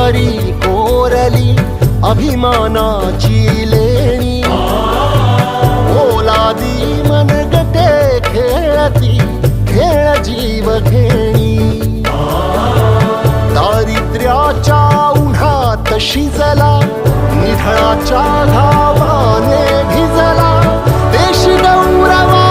अंबरी कोरली अभिमानाची लेणी, ओलादी मनगटे खेळती खेळ जीव घेणी, दारिद्र्याच्या उन्हात शिजला निधळाच्या घावाने भिजला, देश गौरवा